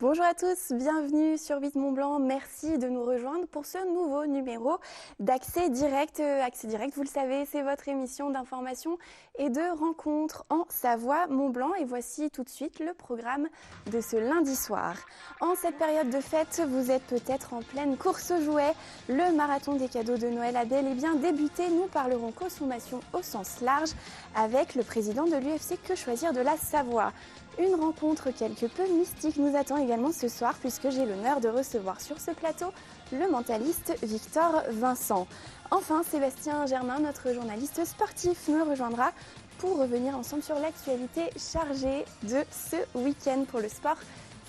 Bonjour à tous, bienvenue sur Vite Mont Blanc. Merci de nous rejoindre pour ce nouveau numéro d'Accès Direct. Accès Direct, vous le savez, c'est votre émission d'information et de rencontres en Savoie-Mont-Blanc. Et voici tout de suite le programme de ce lundi soir. En cette période de fête, vous êtes peut-être en pleine course aux jouets. Le marathon des cadeaux de Noël a bel et bien débuté. Nous parlerons consommation au sens large avec le président de l'UFC Que Choisir de la Savoie. Une rencontre quelque peu mystique nous attend également ce soir puisque j'ai l'honneur de recevoir sur ce plateau le mentaliste Victor Vincent. Enfin, Sébastien Germain, notre journaliste sportif, me rejoindra pour revenir ensemble sur l'actualité chargée de ce week-end pour le sport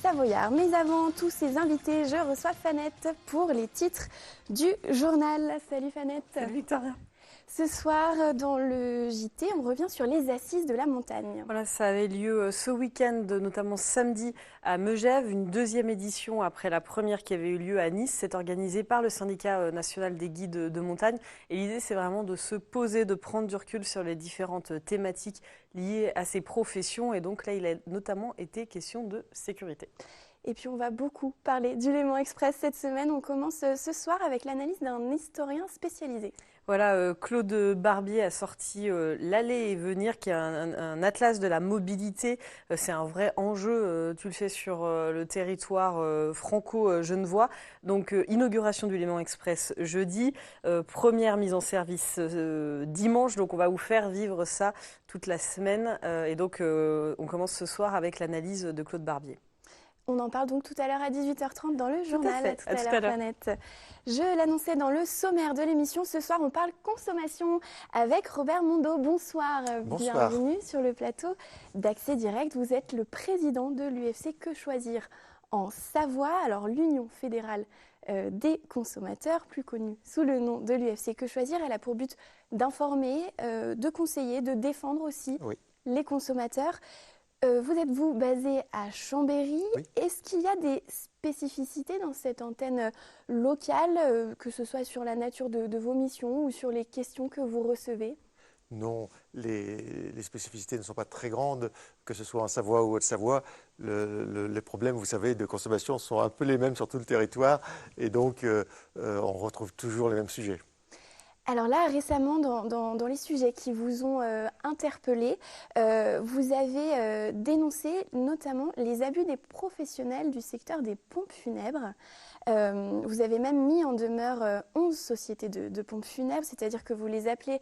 savoyard. Mais avant tous ces invités, je reçois Fanette pour les titres du journal. Salut Fanette. Salut Victoria. Ce soir, dans le JT, on revient sur les assises de la montagne. Voilà, ça avait lieu ce week-end, notamment samedi à Megève, une deuxième édition après la première qui avait eu lieu à Nice. C'est organisé par le syndicat national des guides de montagne. Et l'idée, c'est vraiment de se poser, de prendre du recul sur les différentes thématiques liées à ces professions. Et donc là, il a notamment été question de sécurité. Et puis on va beaucoup parler du Léman Express cette semaine. On commence ce soir avec l'analyse d'un historien spécialisé. Voilà, Claude Barbier a sorti l'Aller et Venir, qui est un atlas de la mobilité. C'est un vrai enjeu, tu le sais, sur le territoire franco-genevois. Donc, inauguration du Léman Express jeudi, première mise en service dimanche. Donc, on va vous faire vivre ça toute la semaine. Et donc, on commence ce soir avec l'analyse de Claude Barbier. On en parle donc tout à l'heure à 18h30 dans le journal. Tout à l'heure, Planète. Je l'annonçais dans le sommaire de l'émission. Ce soir, on parle consommation avec Robert Mondeau. Bonsoir. Bonsoir. Bienvenue sur le plateau d'Accès Direct. Vous êtes le président de l'UFC Que Choisir en Savoie. Alors, l'Union fédérale des consommateurs, plus connue sous le nom de l'UFC Que Choisir, elle a pour but d'informer, de conseiller, de défendre aussi les consommateurs. Vous êtes-vous basé à Chambéry? Oui. Est-ce qu'il y a des spécificités dans cette antenne locale, que ce soit sur la nature de vos missions ou sur les questions que vous recevez? Non, les spécificités ne sont pas très grandes, que ce soit en Savoie ou Haute-Savoie. Les problèmes, vous savez, de consommation sont un peu les mêmes sur tout le territoire et donc on retrouve toujours les mêmes sujets. Alors là, récemment, dans les sujets qui vous ont interpellé, vous avez dénoncé notamment les abus des professionnels du secteur des pompes funèbres. Vous avez même mis en demeure 11 sociétés de pompes funèbres, c'est-à-dire que vous les appelez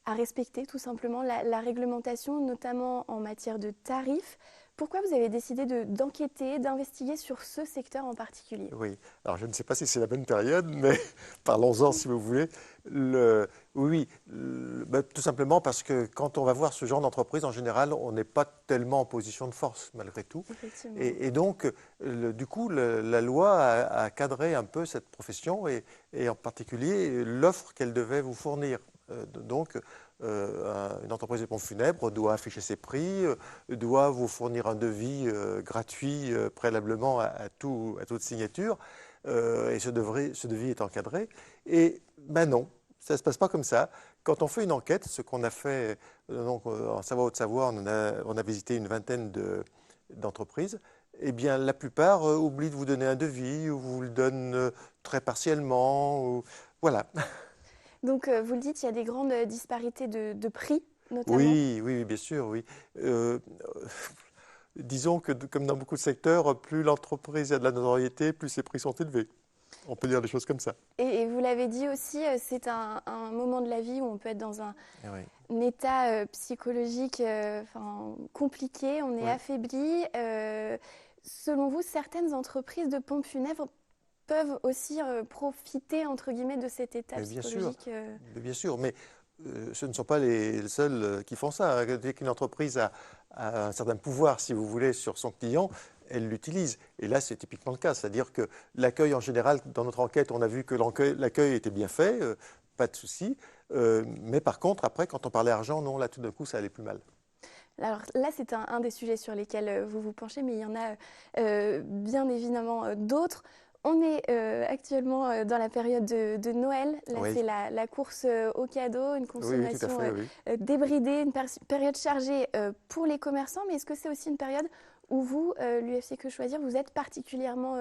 à respecter tout simplement la réglementation, notamment en matière de tarifs. Pourquoi vous avez décidé d'enquêter, d'investiguer sur ce secteur en particulier? Oui, alors je ne sais pas si c'est la bonne période, mais parlons-en si vous voulez. Tout simplement parce que quand on va voir ce genre d'entreprise, en général, on n'est pas tellement en position de force, malgré tout. Et donc, du coup, la loi a cadré un peu cette profession et en particulier l'offre qu'elle devait vous fournir. Une entreprise de pompes funèbres doit afficher ses prix, doit vous fournir un devis gratuit préalablement à toute signature, et ce devis est encadré. Et non, ça ne se passe pas comme ça. Quand on fait une enquête, ce qu'on a fait en Savoie-Haute-Savoie, on a visité une vingtaine d'entreprises. Eh bien, la plupart oublient de vous donner un devis ou vous le donnent très partiellement. Voilà. Donc, vous le dites, il y a des grandes disparités de prix, notamment. Oui, bien sûr, oui. Disons que, comme dans beaucoup de secteurs, plus l'entreprise a de la notoriété, plus ses prix sont élevés. On peut dire des choses comme ça. Et vous l'avez dit aussi, c'est un moment de la vie où on peut être dans un état psychologique compliqué, on est affaibli. Selon vous, certaines entreprises de pompes funèbres peuvent aussi profiter, entre guillemets, de cet état psychologique. Bien sûr, mais ce ne sont pas les seuls qui font ça. Dès qu'une entreprise a un certain pouvoir, si vous voulez, sur son client, elle l'utilise. Et là, c'est typiquement le cas. C'est-à-dire que l'accueil, en général, dans notre enquête, on a vu que l'accueil était bien fait, pas de souci. Mais par contre, après, quand on parlait argent, non, là, tout d'un coup, ça allait plus mal. Alors là, c'est un des sujets sur lesquels vous vous penchez, mais il y en a bien évidemment d'autres. On est actuellement dans la période de Noël. Là, c'est la course aux cadeaux, une consommation débridée, une période chargée pour les commerçants. Mais est-ce que c'est aussi une période où vous, l'UFC Que Choisir, vous êtes particulièrement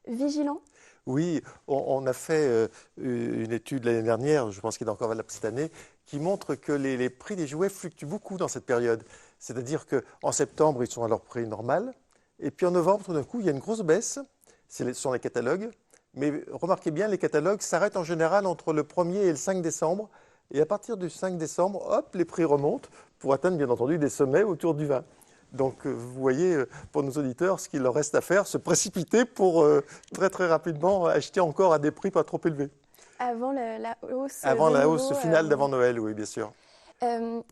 vigilant? Oui, on a fait une étude l'année dernière, je pense qu'il est encore valable cette année, qui montre que les prix des jouets fluctuent beaucoup dans cette période. C'est-à-dire qu'en septembre, ils sont à leur prix normal, et puis en novembre, tout d'un coup, il y a une grosse baisse, ce sont les catalogues, mais remarquez bien, les catalogues s'arrêtent en général entre le 1er et le 5 décembre, et à partir du 5 décembre, hop, les prix remontent pour atteindre bien entendu des sommets autour du 20. Donc, vous voyez, pour nos auditeurs, ce qu'il leur reste à faire, se précipiter pour très très rapidement acheter encore à des prix pas trop élevés. Avant la hausse Avant de la nouveau, hausse finale d'avant Noël, oui, bien sûr.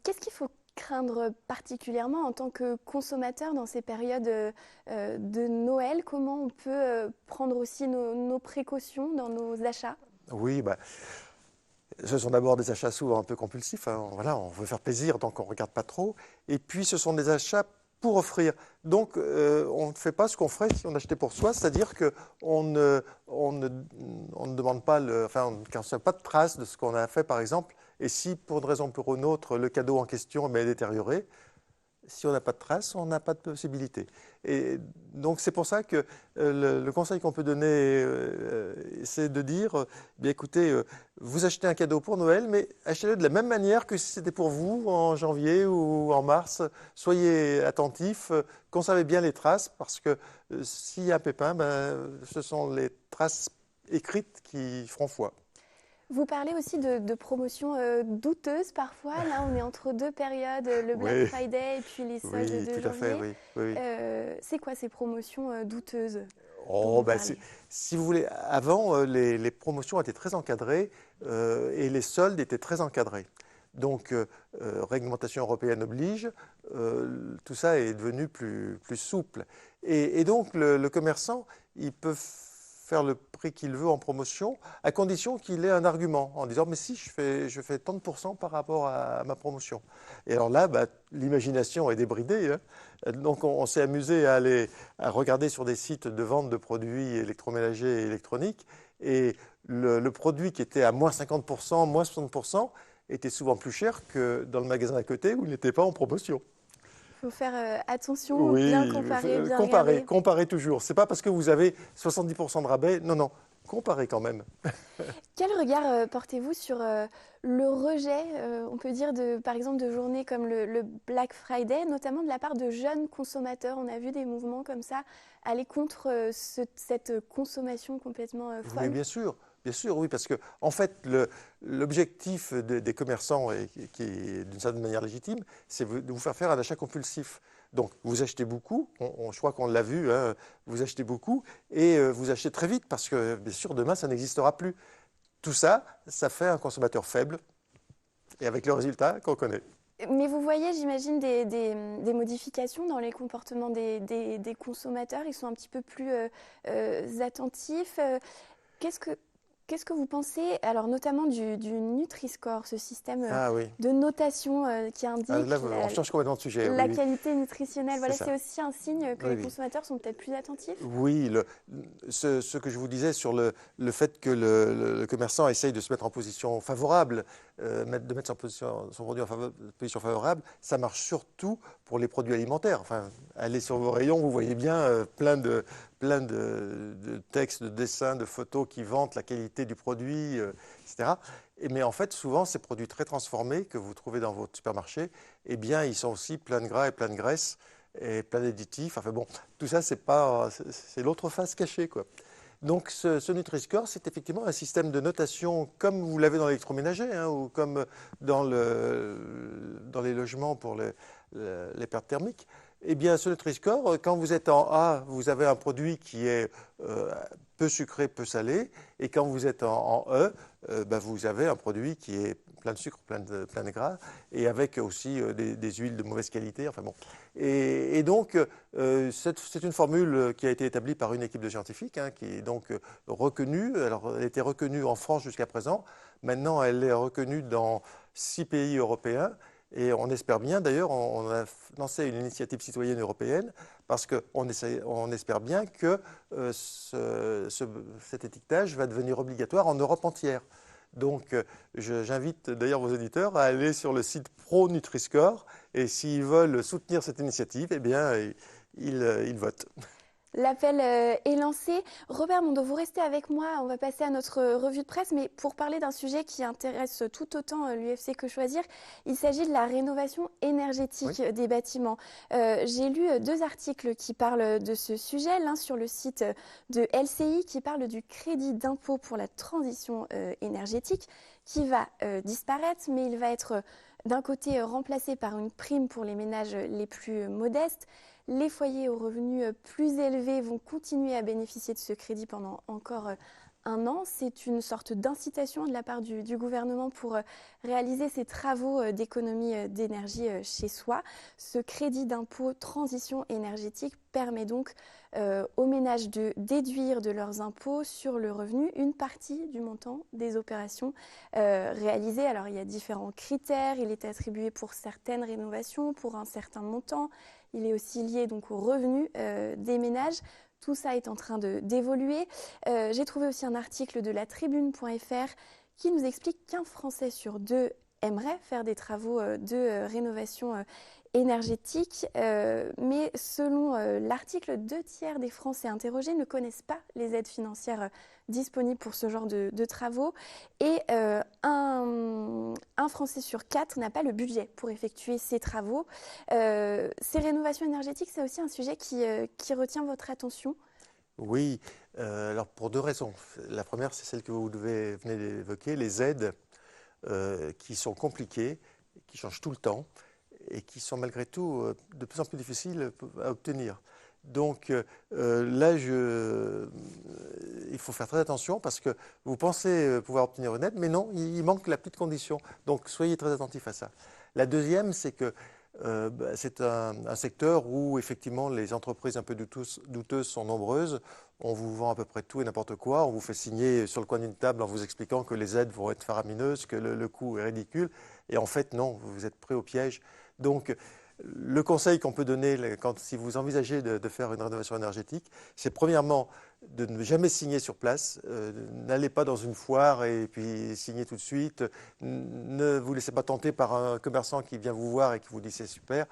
qu'est-ce qu'il faut craindre particulièrement en tant que consommateur dans ces périodes de Noël? Comment on peut prendre aussi nos précautions dans nos achats? Oui, bah, ce sont d'abord des achats souvent un peu compulsifs, hein. Voilà, on veut faire plaisir, donc on ne regarde pas trop. Et puis, ce sont des achats pour offrir. Donc, on ne fait pas ce qu'on ferait si on achetait pour soi, c'est-à-dire qu'on ne demande pas, enfin, on ne conserve pas de traces de ce qu'on a fait, par exemple. Et si, pour une raison ou pour une autre, le cadeau en question est détérioré, si on n'a pas de traces, on n'a pas de possibilité. Et donc c'est pour ça que le conseil qu'on peut donner, c'est de dire, bien écoutez, vous achetez un cadeau pour Noël, mais achetez-le de la même manière que si c'était pour vous en janvier ou en mars. Soyez attentifs, conservez bien les traces, parce que s'il y a un pépin, ben, ce sont les traces écrites qui feront foi. Vous parlez aussi de promotions douteuses parfois. Là, on est entre deux périodes, le Black Oui, Friday et puis les soldes oui, de tout à fait, janvier. oui. Oui. C'est quoi ces promotions douteuses dont Oh, vous ben, parlez? si vous voulez, avant, les promotions étaient très encadrées et les soldes étaient très encadrés. Donc, réglementation européenne oblige, tout ça est devenu plus souple. Et donc, le commerçant, il peut faire le prix qu'il veut en promotion, à condition qu'il ait un argument, en disant, mais si, je fais tant de pourcents par rapport à ma promotion. Et alors là, bah, l'imagination est débridée, hein. Donc, on s'est amusé à regarder sur des sites de vente de produits électroménagers et électroniques, et le produit qui était à moins 50%, moins 60%, était souvent plus cher que dans le magasin à côté où il n'était pas en promotion. Il faut faire attention, bien Oui, comparer, bien comparer, regarder. comparer toujours. C'est pas parce que vous avez 70% de rabais, non, non, comparez quand même. Quel regard portez-vous sur le rejet, on peut dire, par exemple, de journées comme le Black Friday, notamment de la part de jeunes consommateurs? On a vu des mouvements comme ça aller contre cette consommation complètement Oui, folle. bien sûr, oui, parce que en fait, l'objectif des commerçants, et qui est d'une certaine manière légitime, c'est de vous faire un achat compulsif. Donc, vous achetez beaucoup, je crois qu'on l'a vu, hein, vous achetez beaucoup, et vous achetez très vite, parce que bien sûr, demain, ça n'existera plus. Tout ça, ça fait un consommateur faible, et avec le résultat qu'on connaît. Mais vous voyez, j'imagine, des modifications dans les comportements des consommateurs. Ils sont un petit peu plus attentifs. Qu'est-ce que, qu'est-ce que vous pensez, alors notamment du Nutri-Score, ce système Ah oui. de notation qui Ah, indique là, on change complètement de sujet. Oui, la oui, qualité nutritionnelle? c'est Voilà, ça. c'est aussi un signe que Oui, les oui. consommateurs sont peut-être plus attentifs. Oui, ce que je vous disais sur le fait que le commerçant essaye de se mettre en position favorable, de mettre son produit en position favorable, ça marche surtout pour les produits alimentaires. Enfin, allez sur vos rayons, vous voyez bien plein de textes, de dessins, de photos qui vantent la qualité du produit, etc. Mais en fait, souvent, ces produits très transformés que vous trouvez dans votre supermarché, eh bien, ils sont aussi pleins de gras et pleins de graisse et plein d'additifs. Enfin bon, tout ça, c'est l'autre face cachée, quoi. Donc ce Nutri-Score, c'est effectivement un système de notation comme vous l'avez dans l'électroménager, hein, ou comme dans les logements pour les pertes thermiques. Eh bien, ce Nutri-Score, quand vous êtes en A, vous avez un produit qui est peu sucré, peu salé, et quand vous êtes en E, ben, vous avez un produit qui est plein de sucre, plein de gras, et avec aussi des huiles de mauvaise qualité. Enfin bon. Et donc, c'est une formule qui a été établie par une équipe de scientifiques, hein, qui est donc reconnue. Alors, elle était reconnue en France jusqu'à présent. Maintenant, elle est reconnue dans 6 pays européens. Et on espère bien, d'ailleurs, on a lancé une initiative citoyenne européenne parce qu'on espère bien que cet étiquetage va devenir obligatoire en Europe entière. Donc, j'invite d'ailleurs vos auditeurs à aller sur le site Pro Nutri-Score et s'ils veulent soutenir cette initiative, eh bien, ils votent. L'appel est lancé. Robert Mondeau, vous restez avec moi. On va passer à notre revue de presse, mais pour parler d'un sujet qui intéresse tout autant l'UFC Que Choisir, il s'agit de la rénovation énergétique des bâtiments. J'ai lu 2 articles qui parlent de ce sujet. L'un sur le site de LCI qui parle du crédit d'impôt pour la transition énergétique qui va disparaître, mais il va être d'un côté remplacé par une prime pour les ménages les plus modestes. Les foyers aux revenus plus élevés vont continuer à bénéficier de ce crédit pendant encore 1 an. C'est une sorte d'incitation de la part du gouvernement pour réaliser ces travaux d'économie d'énergie chez soi. Ce crédit d'impôt transition énergétique permet donc aux ménages de déduire de leurs impôts sur le revenu une partie du montant des opérations réalisées. Alors il y a différents critères. Il est attribué pour certaines rénovations, pour un certain montant. Il est aussi lié donc aux revenus des ménages. Tout ça est en train d'évoluer. J'ai trouvé aussi un article de la Tribune.fr qui nous explique qu'un Français sur 2 aimerait faire des travaux de rénovation énergétique. Mais selon l'article, 2/3 des Français interrogés ne connaissent pas les aides financières disponibles pour ce genre de travaux. Et un Français sur 4 n'a pas le budget pour effectuer ces travaux. Ces rénovations énergétiques, c'est aussi un sujet qui retient votre attention? Oui, alors pour 2 raisons. La première, c'est celle que vous venez d'évoquer, les aides qui sont compliquées, qui changent tout le temps et qui sont malgré tout de plus en plus difficiles à obtenir. Donc là, il faut faire très attention parce que vous pensez pouvoir obtenir une aide, mais non, il manque la petite condition. Donc soyez très attentifs à ça. La deuxième, c'est que c'est un secteur où effectivement les entreprises un peu douteuses sont nombreuses. On vous vend à peu près tout et n'importe quoi. On vous fait signer sur le coin d'une table en vous expliquant que les aides vont être faramineuses, que le coût est ridicule. Et en fait, non, vous êtes pris au piège. Donc, le conseil qu'on peut donner si vous envisagez de faire une rénovation énergétique, c'est premièrement de ne jamais signer sur place. N'allez pas dans une foire et puis signer tout de suite. Ne vous laissez pas tenter par un commerçant qui vient vous voir et qui vous dit c'est super.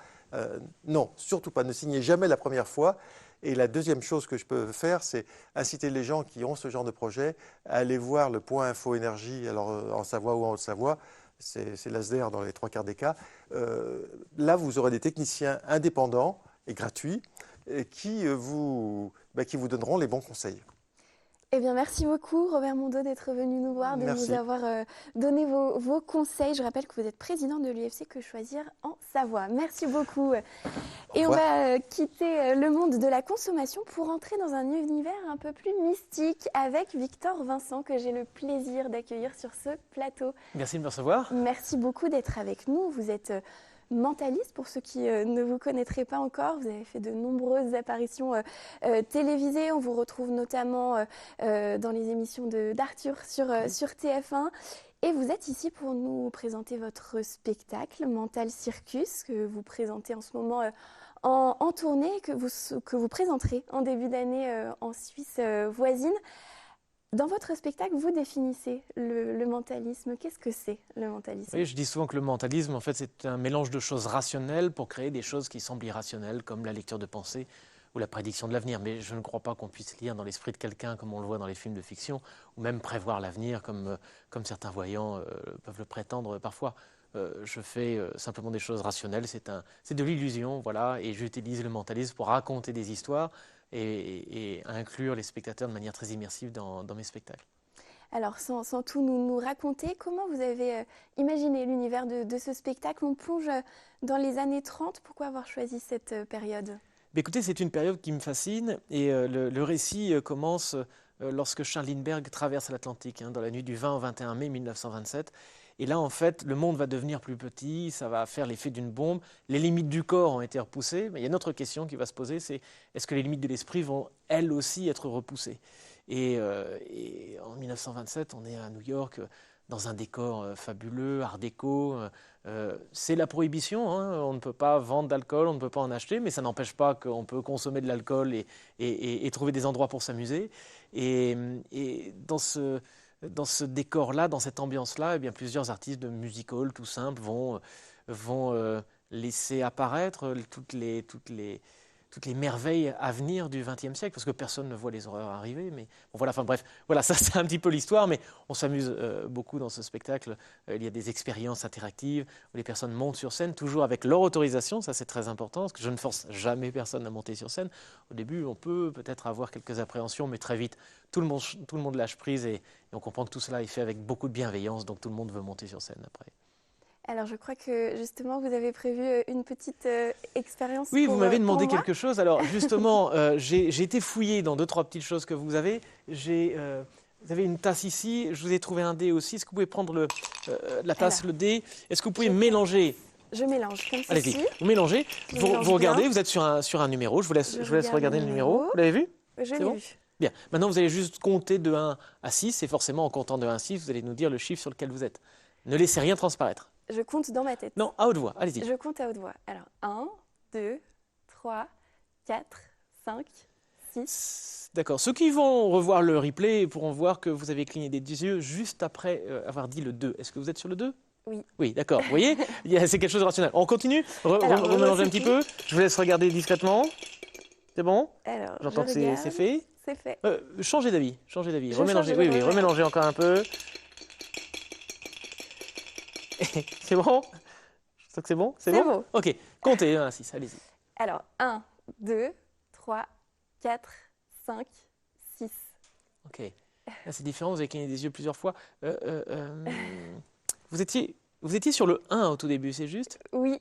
Non, surtout pas. Ne signez jamais la première fois. Et la deuxième chose que je peux faire, c'est inciter les gens qui ont ce genre de projet à aller voir le point Info Énergie, alors en Savoie ou en Haute-Savoie. C'est l'ASDR dans les 3/4 des cas. Là, vous aurez des techniciens indépendants et gratuits qui vous donneront les bons conseils. Eh bien, merci beaucoup, Robert Mondeau, d'être venu nous voir, de Merci. nous avoir donné vos conseils. Je rappelle que vous êtes président de l'UFC Que Choisir en Savoie. Merci beaucoup. Et on va quitter le monde de la consommation pour entrer dans un univers un peu plus mystique avec Victor Vincent, que j'ai le plaisir d'accueillir sur ce plateau. Merci de me recevoir. Merci beaucoup d'être avec nous. Vous êtes mentaliste, pour ceux qui ne vous connaîtraient pas encore. Vous avez fait de nombreuses apparitions télévisées. On vous retrouve notamment dans les émissions d'Arthur sur TF1. Et vous êtes ici pour nous présenter votre spectacle Mental Circus, que vous présentez en ce moment en tournée, que vous présenterez en début d'année en Suisse voisine. Dans votre spectacle, vous définissez le mentalisme. Qu'est-ce que c'est, le mentalisme? Oui, je dis souvent que le mentalisme, en fait, c'est un mélange de choses rationnelles pour créer des choses qui semblent irrationnelles, comme la lecture de pensée ou la prédiction de l'avenir. Mais je ne crois pas qu'on puisse lire dans l'esprit de quelqu'un, comme on le voit dans les films de fiction, ou même prévoir l'avenir, comme certains voyants peuvent le prétendre parfois. Je fais simplement des choses rationnelles. C'est de l'illusion, voilà, et j'utilise le mentalisme pour raconter des histoires et inclure les spectateurs de manière très immersive dans mes spectacles. Alors, sans tout nous raconter, comment vous avez imaginé l'univers de ce spectacle? On plonge dans les années 30. Pourquoi avoir choisi cette période? Écoutez, c'est une période qui me fascine et le récit commence lorsque Charles Lindbergh traverse l'Atlantique, dans la nuit du 20 au 21 mai 1927. Et là, en fait, le monde va devenir plus petit, ça va faire l'effet d'une bombe. Les limites du corps ont été repoussées. Mais il y a une autre question qui va se poser, c'est est-ce que les limites de l'esprit vont, elles aussi, être repoussées? Et en 1927, on est à New York, dans un décor fabuleux, art déco. C'est la prohibition, on ne peut pas vendre d'alcool, on ne peut pas en acheter, mais ça n'empêche pas qu'on peut consommer de l'alcool et trouver des endroits pour s'amuser. Et dans ce décor-là, dans cette ambiance-là, eh bien, plusieurs artistes de music hall tout simple vont laisser apparaître toutes les toutes les merveilles à venir du XXe siècle, parce que personne ne voit les horreurs arriver. Mais bon, voilà, enfin bref, voilà, ça c'est un petit peu l'histoire, mais on s'amuse beaucoup dans ce spectacle. Il y a des expériences interactives où les personnes montent sur scène, toujours avec leur autorisation, ça c'est très important, parce que je ne force jamais personne à monter sur scène. Au début, on peut peut-être avoir quelques appréhensions, mais très vite, tout le monde lâche prise et on comprend que tout cela est fait avec beaucoup de bienveillance, donc tout le monde veut monter sur scène après. Alors, je crois que justement, vous avez prévu une petite expérience. Oui, vous m'avez demandé pour moi. quelque chose. Alors, justement, j'ai été fouillé dans 2-3 petites choses que vous avez. Vous avez une tasse ici. Je vous ai trouvé un dé aussi. Est-ce que vous pouvez prendre la tasse, le dé? Est-ce que vous pouvez mélanger? Je mélange comme Allez-y, ceci. vous mélangez. Je Vous mélange regardez, bien. vous êtes sur un numéro. Je vous laisse regarde regarder le numéro. Vous l'avez vu? Je C'est l'ai bon vu. Bien. Maintenant, vous allez juste compter de 1 à 6. Et forcément, en comptant de 1 à 6, vous allez nous dire le chiffre sur lequel vous êtes. Ne laissez rien transparaître. Je compte dans ma tête. Non, à haute voix. Allez-y. Je compte à haute voix. Alors, 1, 2, 3, 4, 5, 6. D'accord. Ceux qui vont revoir le replay pourront voir que vous avez cligné des yeux juste après avoir dit le 2. Est-ce que vous êtes sur le 2? Oui. Oui, d'accord. Vous voyez, c'est quelque chose de rationnel. On continue. Alors, Remélanger un petit peu. Je vous laisse regarder discrètement. C'est bon? Alors, J'entends que je c'est regarde. fait. C'est fait. Changez d'avis. Changez d'avis. Je Remélangez. change Oui, de oui. remélange. Remélangez encore un peu. C'est bon? Je sens que c'est bon? C'est bon. Ok. Comptez 1 à 6. Allez-y. Alors, 1, 2, 3, 4, 5, 6. Ok. Là, c'est différent. Vous avez cligné des yeux plusieurs fois. Vous étiez sur le 1 au tout début, c'est juste? Oui,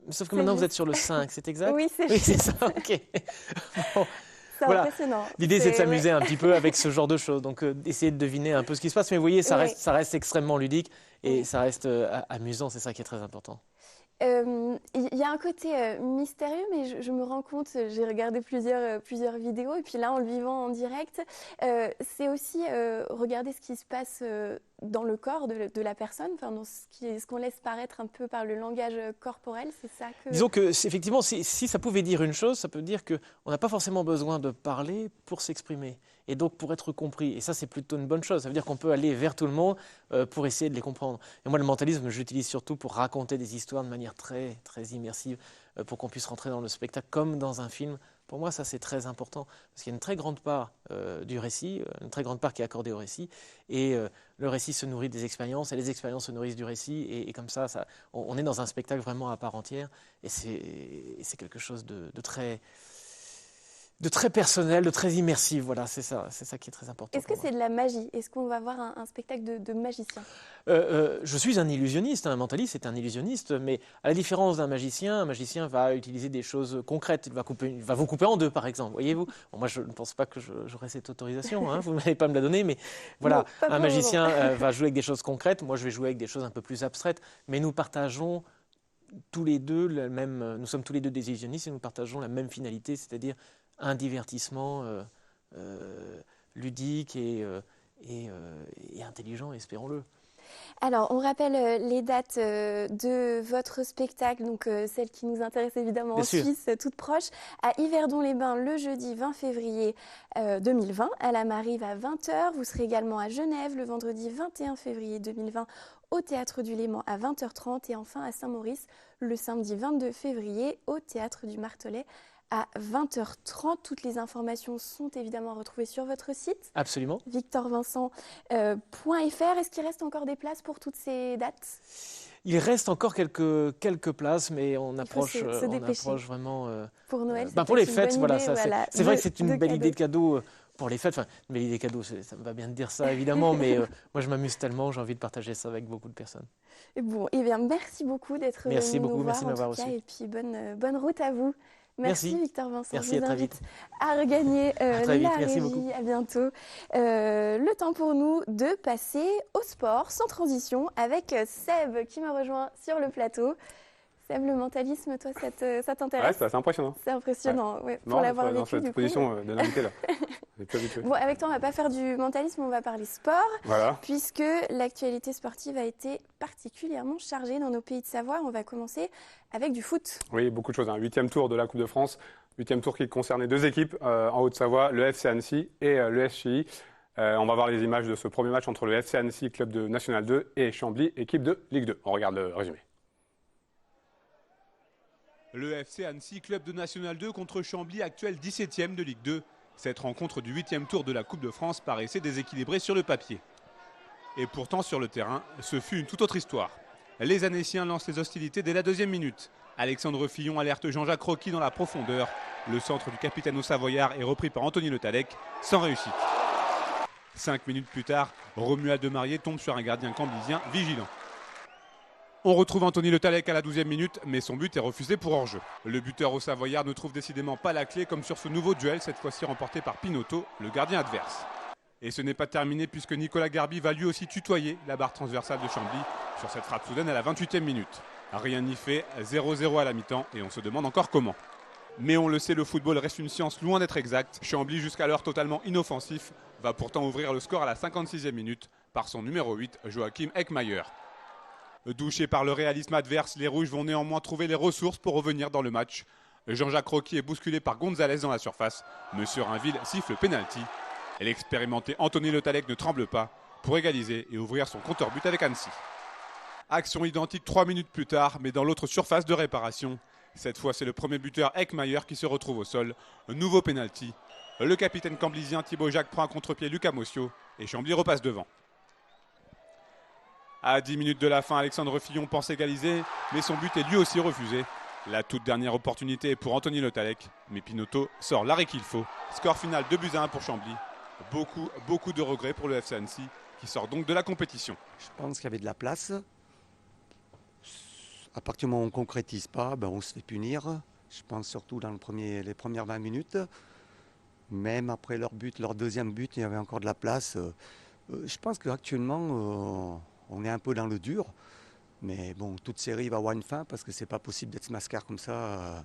Sauf que C'est maintenant vous juste. êtes sur le 5, c'est exact? oui, c'est Oui, c'est ça, ok. Bon, c'est voilà. impressionnant. l'idée c'est de s'amuser ouais. un petit peu avec ce genre de choses, donc essayer de deviner un peu ce qui se passe, mais vous voyez, Ouais. ça reste extrêmement ludique et Oui. ça reste amusant, c'est ça qui est très important. Il y a un côté mystérieux, mais je me rends compte, j'ai regardé plusieurs vidéos, et puis là, en le vivant en direct, c'est aussi regarder ce qui se passe dans le corps de la personne, enfin, dans ce qu'on laisse paraître un peu par le langage corporel, c'est ça que... Disons que effectivement, si ça pouvait dire une chose, ça peut dire qu'on n'a pas forcément besoin de parler pour s'exprimer, et donc pour être compris. Et ça, c'est plutôt une bonne chose. Ça veut dire qu'on peut aller vers tout le monde pour essayer de les comprendre. Et moi, le mentalisme, je l'utilise surtout pour raconter des histoires de manière très, très immersive, pour qu'on puisse rentrer dans le spectacle comme dans un film. Pour moi, ça, c'est très important, parce qu'il y a une très grande part du récit, une très grande part qui est accordée au récit, et le récit se nourrit des expériences, et les expériences se nourrissent du récit, et comme ça, on est dans un spectacle vraiment à part entière, et c'est quelque chose de très personnel, de très immersif. Voilà, c'est ça qui est très important. Est-ce que c'est de la magie? Est-ce qu'on va voir un spectacle de magicien? Je suis un illusionniste, un mentaliste c'est un illusionniste, mais à la différence d'un magicien, un magicien va utiliser des choses concrètes. Il va vous couper en deux, par exemple, voyez-vous. Bon, moi, je ne pense pas que j'aurai cette autorisation, hein, vous n'allez pas me la donner, mais voilà, Non, pas un pour le magicien va jouer avec des choses concrètes, moi je vais jouer avec des choses un peu plus abstraites, mais nous partageons tous les deux nous sommes tous les deux des illusionnistes et nous partageons la même finalité, c'est-à-dire un divertissement ludique et intelligent, espérons-le. Alors, on rappelle les dates de votre spectacle, donc celle qui nous intéresse évidemment Bien en sûr. Suisse, toute proche, à Yverdon-les-Bains le jeudi 20 février 2020, à la Marive à 20h. Vous serez également à Genève le vendredi 21 février 2020 au Théâtre du Léman à 20h30 et enfin à Saint-Maurice le samedi 22 février au Théâtre du Martelet à 20h30. Toutes les informations sont évidemment retrouvées sur votre site. Absolument. victorvincent.fr. Est-ce qu'il reste encore des places pour toutes ces dates? Il reste encore quelques places, mais on approche, se dépêcher. vraiment. Pour Noël, Pour les une fêtes, bonne voilà, idée, c'est vrai de- que c'est une de belle idée cadeaux. de cadeau pour les fêtes. Enfin, une belle idée de cadeau, ça me va bien de dire ça évidemment, mais moi je m'amuse tellement, j'ai envie de partager ça avec beaucoup de personnes. Bon, eh bien, merci beaucoup d'être Merci venu beaucoup, nous voir merci de en tout m'avoir cas, reçu. et puis bonne route à vous. Merci, Merci. Victor Vincent. Merci, Je vous à très invite vite. à regagner À très vite, la merci régie. beaucoup. À bientôt. Le temps pour nous de passer au sport sans transition avec Seb qui m'a rejoint sur le plateau. Seb, le mentalisme, toi, ça Ouais, t'intéresse? c'est assez impressionnant. C'est impressionnant, ouais, pour Non, l'avoir dans vécu cette du coup. position de l'invité là. On est plus habitué. Bon, avec toi, on va pas faire du mentalisme, on va parler sport, Voilà. puisque l'actualité sportive a été particulièrement chargée dans nos pays de Savoie. On va commencer avec du foot. Oui, beaucoup de choses. Un 8e tour de la Coupe de France. 8e tour qui concernait deux équipes en Haute-Savoie, le FC Annecy et le SCI. On va voir les images de ce premier match entre le FC Annecy, club de National 2, et Chambly, équipe de Ligue 2. On regarde le résumé. Le FC Annecy, club de National 2 contre Chambly, actuel 17e de Ligue 2. Cette rencontre du 8e tour de la Coupe de France paraissait déséquilibrée sur le papier. Et pourtant sur le terrain, ce fut une toute autre histoire. Les Annéciens lancent les hostilités dès la 2e minute. Alexandre Fillon alerte Jean-Jacques Rocky dans la profondeur. Le centre du capitaine au Savoyard est repris par Anthony Le Tallec, sans réussite. 5 minutes plus tard, Romuald Demarié tombe sur un gardien camblisien vigilant. On retrouve Anthony Le Tallec à la 12e minute, mais son but est refusé pour hors-jeu. Le buteur au Savoyard ne trouve décidément pas la clé, comme sur ce nouveau duel, cette fois-ci remporté par Pinotto, le gardien adverse. Et ce n'est pas terminé puisque Nicolas Garbi va lui aussi tutoyer la barre transversale de Chambly sur cette frappe soudaine à la 28e minute. Rien n'y fait, 0-0 à la mi-temps et on se demande encore comment. Mais on le sait, le football reste une science loin d'être exacte. Chambly, jusqu'alors totalement inoffensif, va pourtant ouvrir le score à la 56e minute par son numéro 8, Joachim Eckmayer. Douchés par le réalisme adverse, les Rouges vont néanmoins trouver les ressources pour revenir dans le match. Jean-Jacques Rocky est bousculé par Gonzalez dans la surface. Monsieur Rainville siffle le pénalty. L'expérimenté Anthony Le Tallec ne tremble pas pour égaliser et ouvrir son compteur but avec Annecy. Action identique 3 minutes plus tard, mais dans l'autre surface de réparation. Cette fois, c'est le premier buteur Eckmayer qui se retrouve au sol. Un nouveau pénalty. Le capitaine camblisien Thibaut Jacques prend un contre-pied Lucas Mossio et Chambly repasse devant. À 10 minutes de la fin, Alexandre Fillon pense égaliser, mais son but est lui aussi refusé. La toute dernière opportunité est pour Anthony Le Tallec, mais Pinotto sort l'arrêt qu'il faut. Score final 2-1 pour Chambly. Beaucoup de regrets pour le FC Annecy, qui sort donc de la compétition. Je pense qu'il y avait de la place. À partir du moment où on ne concrétise pas, on se fait punir. Je pense surtout dans les premières 20 minutes. Même après leur deuxième but, il y avait encore de la place. Je pense qu'actuellement, on est un peu dans le dur. Mais bon, toute série va avoir une fin parce que c'est pas possible d'être mascar comme ça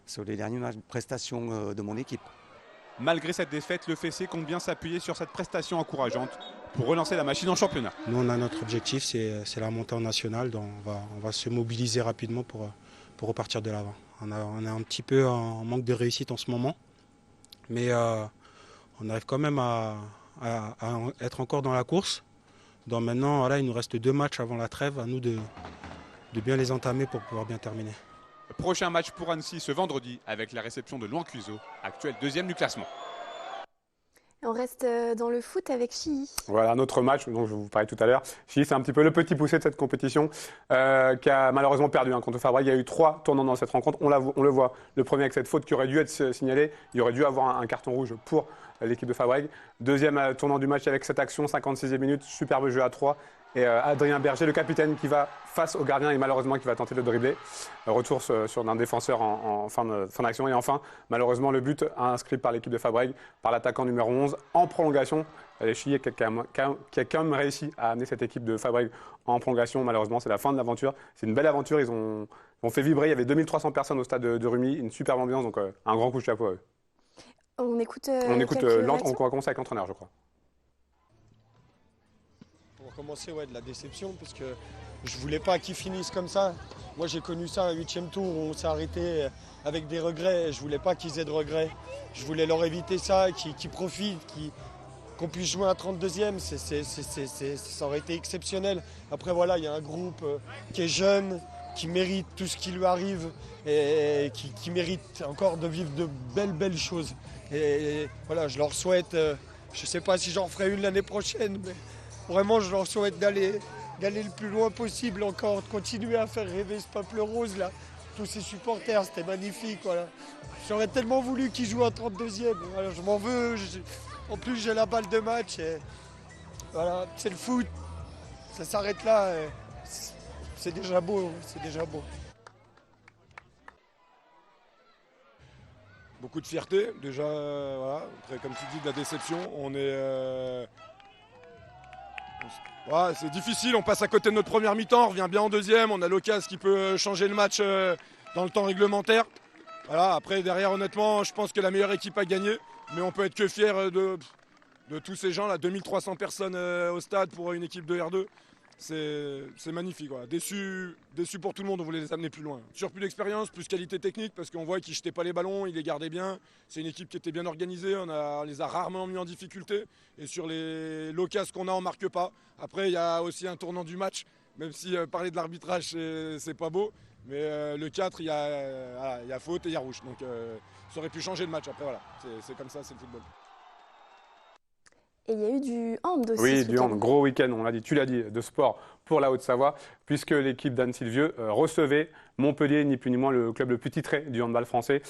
sur les dernières prestations de mon équipe. Malgré cette défaite, le FC compte bien s'appuyer sur cette prestation encourageante pour relancer la machine en championnat. Nous, on a notre objectif, c'est la montée en nationale. Donc on va se mobiliser rapidement pour repartir de l'avant. On est un petit peu en manque de réussite en ce moment. Mais on arrive quand même à être encore dans la course. Donc maintenant, voilà, il nous reste 2 matchs avant la trêve. À nous de bien les entamer pour pouvoir bien terminer. Prochain match pour Annecy ce vendredi avec la réception de Louan Cuiseaux, actuel 2e du classement. On reste dans le foot avec Chilly. Voilà, un autre match dont je vous parlais tout à l'heure. Chilly, c'est un petit peu le petit poussé de cette compétition qui a malheureusement perdu contre Fabrègues. Il y a eu 3 tournants dans cette rencontre. On le voit. Le premier avec cette faute qui aurait dû être signalée. Il y aurait dû avoir un carton rouge pour l'équipe de Fabrègues. Deuxième tournant du match avec cette action, 56e minute, superbe jeu à 3. Et Adrien Berger, le capitaine, qui va face au gardien et malheureusement qui va tenter de dribbler. Retour sur un défenseur en fin d'action. Et enfin, malheureusement, le but inscrit par l'équipe de Fabrègues, par l'attaquant numéro 11, en prolongation. Les Chilly qui a quand même réussi à amener cette équipe de Fabrègues en prolongation. Malheureusement, c'est la fin de l'aventure. C'est une belle aventure. Ils ont fait vibrer. Il y avait 2300 personnes au stade de Rumi. Une superbe ambiance. Donc, un grand coup de chapeau à eux. On écoute on va commencer avec l'entraîneur, je crois. Pour commencer, de la déception, parce que je voulais pas qu'ils finissent comme ça. Moi, j'ai connu ça, un 8e tour où on s'est arrêté avec des regrets. Et je voulais pas qu'ils aient de regrets. Je voulais leur éviter ça, qu'ils profitent, qu'on puisse jouer un 32e. Ça aurait été exceptionnel. Après, voilà, il y a un groupe qui est jeune, qui mérite tout ce qui lui arrive et qui mérite encore de vivre de belles choses. Et voilà, je leur souhaite, je sais pas si j'en ferai une l'année prochaine, mais vraiment, je leur souhaite d'aller le plus loin possible encore, de continuer à faire rêver ce peuple rose là, tous ces supporters, c'était magnifique. Voilà. J'aurais tellement voulu qu'ils jouent un 32e. Voilà, je m'en veux. En plus, j'ai la balle de match. Et voilà, c'est le foot. Ça s'arrête là. C'est déjà beau. C'est déjà beau. Beaucoup de fierté. Déjà, voilà. Après, comme tu dis, de la déception. On est. Ouais, c'est difficile, on passe à côté de notre première mi-temps, on revient bien en deuxième, on a l'occasion qui peut changer le match dans le temps réglementaire. Voilà, après derrière honnêtement, je pense que la meilleure équipe a gagné, mais on peut être que fier de tous ces gens là, 2300 personnes au stade pour une équipe de R2. C'est magnifique, quoi. Déçu pour tout le monde, on voulait les amener plus loin. Surplus d'expérience, plus qualité technique, parce qu'on voit qu'ils ne jetaient pas les ballons, ils les gardaient bien. C'est une équipe qui était bien organisée, on les a rarement mis en difficulté. Et sur l'occasion qu'on a, on ne marque pas. Après, il y a aussi un tournant du match, même si parler de l'arbitrage, c'est pas beau. Mais le 4, il y a faute et il y a rouge. Donc ça aurait pu changer le match. Après, voilà, c'est comme ça, c'est le football. Et il y a eu du hand aussi. Oui, ce du hand, week-end. gros week-end, on l'a dit, tu l'as dit, de sport pour la Haute-Savoie, puisque l'équipe d'Anne Sylvieux recevait Montpellier, ni plus ni moins le club le plus titré du handball français.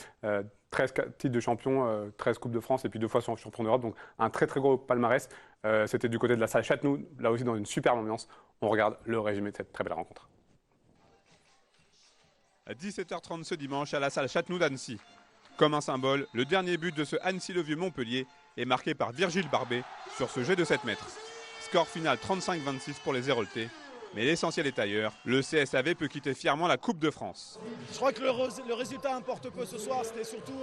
13 titres de champion, 13 Coupes de France et puis 2 fois champion d'Europe, donc un très très gros palmarès. C'était du côté de la salle Châtenoux, là aussi dans une superbe ambiance. On regarde le résumé de cette très belle rencontre. À 17h30 ce dimanche à la salle Châtenoux d'Annecy. Comme un symbole, le dernier but de ce Annecy-le-Vieux-Montpellier est marqué par Virgile Barbet sur ce jet de 7 mètres. Score final 35-26 pour les Héroltais. Mais l'essentiel est ailleurs. Le CSAV peut quitter fièrement la Coupe de France. Je crois que le résultat importe peu ce soir. C'était surtout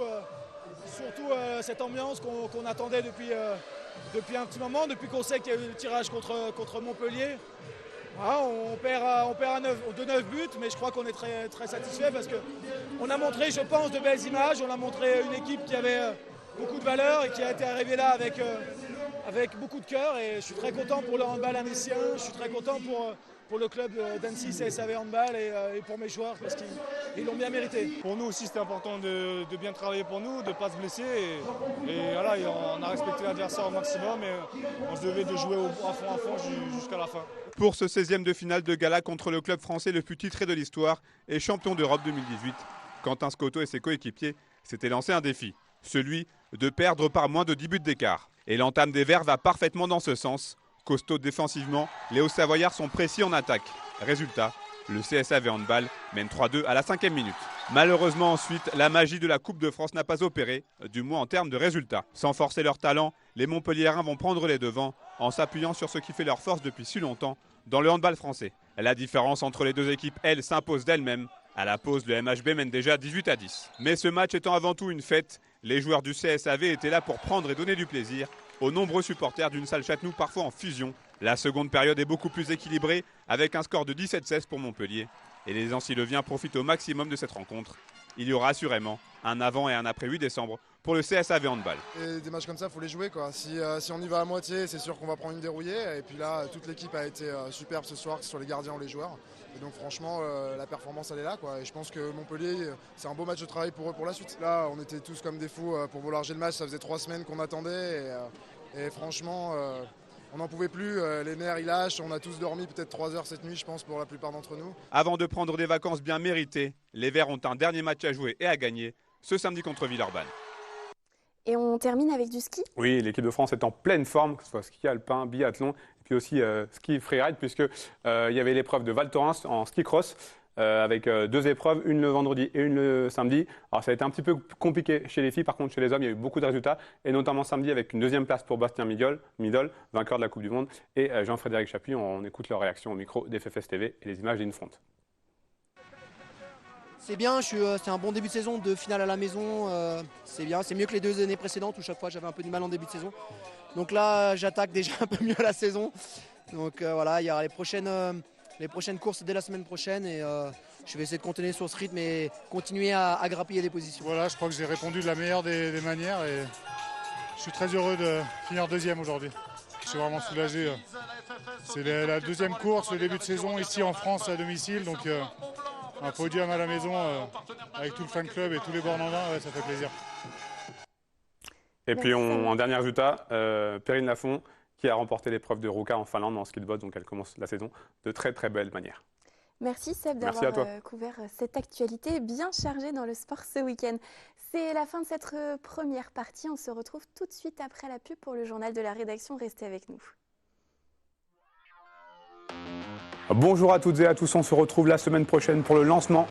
cette ambiance qu'on attendait depuis un petit moment, depuis qu'on sait qu'il y a eu le tirage contre Montpellier. Voilà, on perd de 9 buts, mais je crois qu'on est très, très satisfait parce qu'on a montré, je pense, de belles images. On a montré une équipe qui avait beaucoup de valeur et qui a été arrivée là avec beaucoup de cœur. Et je suis très content pour le handball annécien, je suis très content pour le club d'Annecy CSAV Handball et pour mes joueurs parce qu'ils l'ont bien mérité. Pour nous aussi c'était important de bien travailler pour nous, de ne pas se blesser et voilà, on a respecté l'adversaire au maximum et on se devait de jouer à fond jusqu'à la fin. Pour ce 16e de finale de gala contre le club français le plus titré de l'histoire et champion d'Europe 2018, Quentin Scotto et ses coéquipiers s'étaient lancé un défi, celui de perdre par moins de 10 buts d'écart. Et l'entame des Verts va parfaitement dans ce sens. Costaud défensivement, les Hauts-Savoyards sont précis en attaque. Résultat, le CSAV Handball mène 3-2 à la 5e minute. Malheureusement ensuite, la magie de la Coupe de France n'a pas opéré, du moins en termes de résultats. Sans forcer leur talent, les Montpelliérains vont prendre les devants en s'appuyant sur ce qui fait leur force depuis si longtemps dans le handball français. La différence entre les deux équipes, elle, s'impose d'elle-même. À la pause, le MHB mène déjà 18-10. Mais ce match étant avant tout une fête, les joueurs du CSAV étaient là pour prendre et donner du plaisir aux nombreux supporters d'une salle Châtenoux parfois en fusion. La seconde période est beaucoup plus équilibrée avec un score de 17-16 pour Montpellier. Et les Ancileviens profitent au maximum de cette rencontre. Il y aura assurément un avant et un après 8 décembre pour le CSAV Handball. Et des matchs comme ça, il faut les jouer, quoi. Si on y va à moitié, c'est sûr qu'on va prendre une dérouillée. Et puis là, toute l'équipe a été superbe ce soir, que ce soit les gardiens ou les joueurs. Et donc franchement, la performance, elle est là, quoi. Et je pense que Montpellier, c'est un beau match de travail pour eux pour la suite. Là, on était tous comme des fous pour vouloir jouer le match. Ça faisait 3 semaines qu'on attendait. Et franchement, on n'en pouvait plus. Les nerfs, ils lâchent. On a tous dormi peut-être 3 heures cette nuit, je pense, pour la plupart d'entre nous. Avant de prendre des vacances bien méritées, les Verts ont un dernier match à jouer et à gagner ce samedi contre Villeurbanne. Et on termine avec du ski. Oui, l'équipe de France est en pleine forme, que ce soit ski alpin, biathlon, et puis aussi ski freeride, puisque il y avait l'épreuve de Val Thorens en ski cross, avec 2 épreuves, une le vendredi et une le samedi. Alors ça a été un petit peu compliqué chez les filles, par contre chez les hommes, il y a eu beaucoup de résultats, et notamment samedi avec une 2e place pour Bastien Midol, vainqueur de la Coupe du Monde, et Jean-Frédéric Chapuis. On écoute leur réaction au micro d'FFS TV et les images d'Infront. C'est bien, c'est un bon début de saison, 2 finales à la maison, c'est bien, c'est mieux que les 2 années précédentes où chaque fois j'avais un peu du mal en début de saison. Donc là j'attaque déjà un peu mieux la saison. Donc voilà, il y aura les prochaines courses dès la semaine prochaine et je vais essayer de continuer sur ce rythme et continuer à grappiller des positions. Voilà, je crois que j'ai répondu de la meilleure des manières et je suis très heureux de finir 2e aujourd'hui. Je suis vraiment soulagé. C'est la 2e course, le début de saison ici en France à domicile, donc un podium à la maison avec tout le fan club et tous les bornandins, ouais, ça fait plaisir. Et puis en dernier résultat, Perrine Lafont qui a remporté l'épreuve de Ruka en Finlande en ski de boss, donc elle commence la saison de très très belle manière. Merci Seb d'avoir couvert cette actualité bien chargée dans le sport ce week-end. C'est la fin de cette première partie, on se retrouve tout de suite après la pub pour le journal de la rédaction, restez avec nous. Bonjour à toutes et à tous, on se retrouve la semaine prochaine pour le lancement